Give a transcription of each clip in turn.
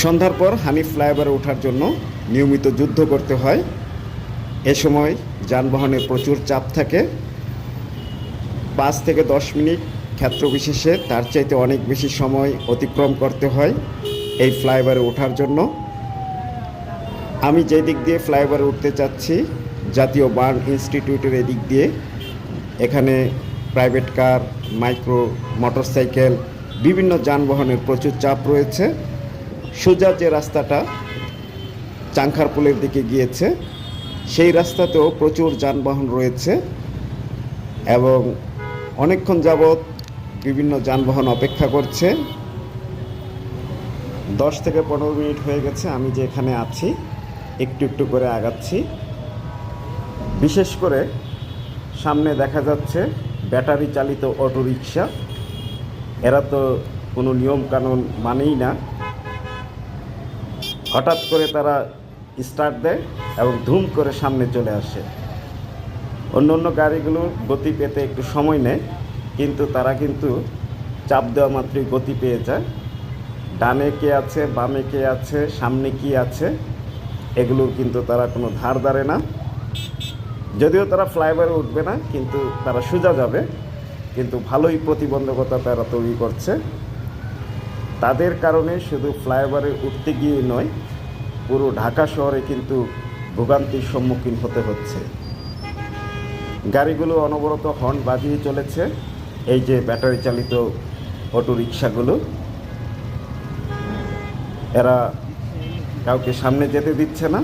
সন্ধ্যার পর হানিফ ফ্লাইওভারে ওঠার জন্য নিয়মিত যুদ্ধ করতে হয়। এ সময় যানবাহনের প্রচুর চাপ থাকে। 5 থেকে 10 মিনিট ক্ষেত্রবিশেষে তার চাইতে অনেক বেশি সময় অতিক্রম করতে হয় এই ফ্লাইওভারে ওঠার জন্য। আমি যে দিক দিয়ে ফ্লাইওভারে উঠতে চাচ্ছি, জাতীয় বার্ন ইনস্টিটিউটের এদিক দিয়ে, এখানে প্রাইভেট কার, মাইক্রো, মোটরসাইকেল, বিভিন্ন যানবাহনের প্রচুর চাপ রয়েছে। সোজা যে রাস্তাটা চাংখারপুলের দিকে গিয়েছে, সেই রাস্তাতেও প্রচুর যানবাহন রয়েছে এবং অনেকক্ষণ যাবৎ বিভিন্ন যানবাহন অপেক্ষা করছে। 10 থেকে 15 মিনিট হয়ে গেছে আমি যে এখানে আছি, একটু একটু করে আগাচ্ছি। বিশেষ করে সামনে দেখা যাচ্ছে ব্যাটারি চালিত অটোরিকশা। এরা তো কোনো নিয়মকানুন মানেই না। হঠাৎ করে তারা স্টার্ট দেয় এবং ধুম করে সামনে চলে আসে। অন্য অন্য গাড়িগুলোর গতি পেতে একটু সময় নেয়, কিন্তু তারা কিন্তু চাপ দেওয়া মাত্রই গতি পেয়ে যায়। ডানে কে আছে, বামে কে আছে, সামনে কি আছে, এগুলোর কিন্তু তারা কোনো ধার ধারে না। যদিও তারা ফ্লাইওভারে উঠবে না, কিন্তু তারা সোজা যাবে, কিন্তু ভালোই প্রতিবন্ধকতা তারা তৈরি করছে। তাদের কারণে শুধু ফ্লাইওভারে উঠতে গিয়ে নয়, পুরো ঢাকা শহরে কিন্তু ভোগান্তির সম্মুখীন হতে হচ্ছে। গাড়িগুলো অনবরত হর্ন বাজিয়ে চলেছে। এই যে ব্যাটারি চালিত অটোরিকশাগুলো, এরা কাউকে সামনে যেতে দিচ্ছে না।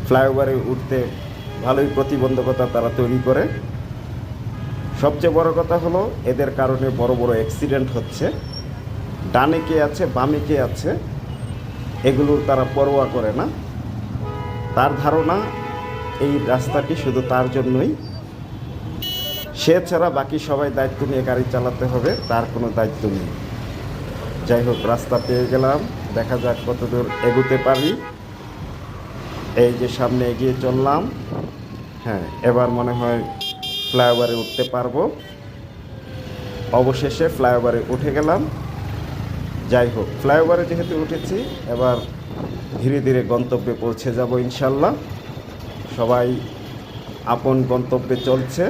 ফ্লাইওভারে উঠতে ভালোই প্রতিবন্ধকতা তারা তৈরি করে। সবচেয়ে বড় কথা হলো, এদের কারণে বড় বড় অ্যাক্সিডেন্ট হচ্ছে। ডানে কে আছে, বামে কে আছে, এগুলোর তারা পরোয়া করে না। তার ধারণা এই রাস্তাটি শুধু তার জন্যই, সে ছাড়া বাকি সবাই দায়িত্ব নিয়ে গাড়ি চালাতে হবে, তার কোনো দায়িত্ব নেই। যাই হোক, রাস্তা পেয়ে গেলাম, দেখা যাক কতদূর এগোতে পারি। এই যে সামনে এগিয়ে চললাম। হ্যাঁ, এবার মনে হয় ফ্লাইওভারে উঠতে পারবো। অবশেষে ফ্লাইওভারে উঠে গেলাম। যাই হোক, ফ্লাইওভারে যেহেতু উঠেছি, এবার ধীরে ধীরে গন্তব্যে পৌঁছে যাব ইনশাল্লাহ। সবাই আপন গন্তব্যে চলছে,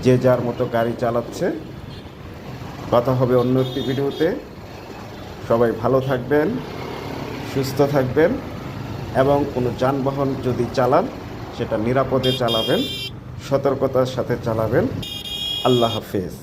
যে যার মতো গাড়ি চালাচ্ছে। কথা হবে অন্য একটি ভিডিওতে। সবাই ভালো থাকবেন, সুস্থ থাকবেন এবং কোনো যানবাহন যদি চালান, সেটা নিরাপদে চালাবেন, সতর্কতার সাথে চালাবেন। আল্লাহ হাফেজ।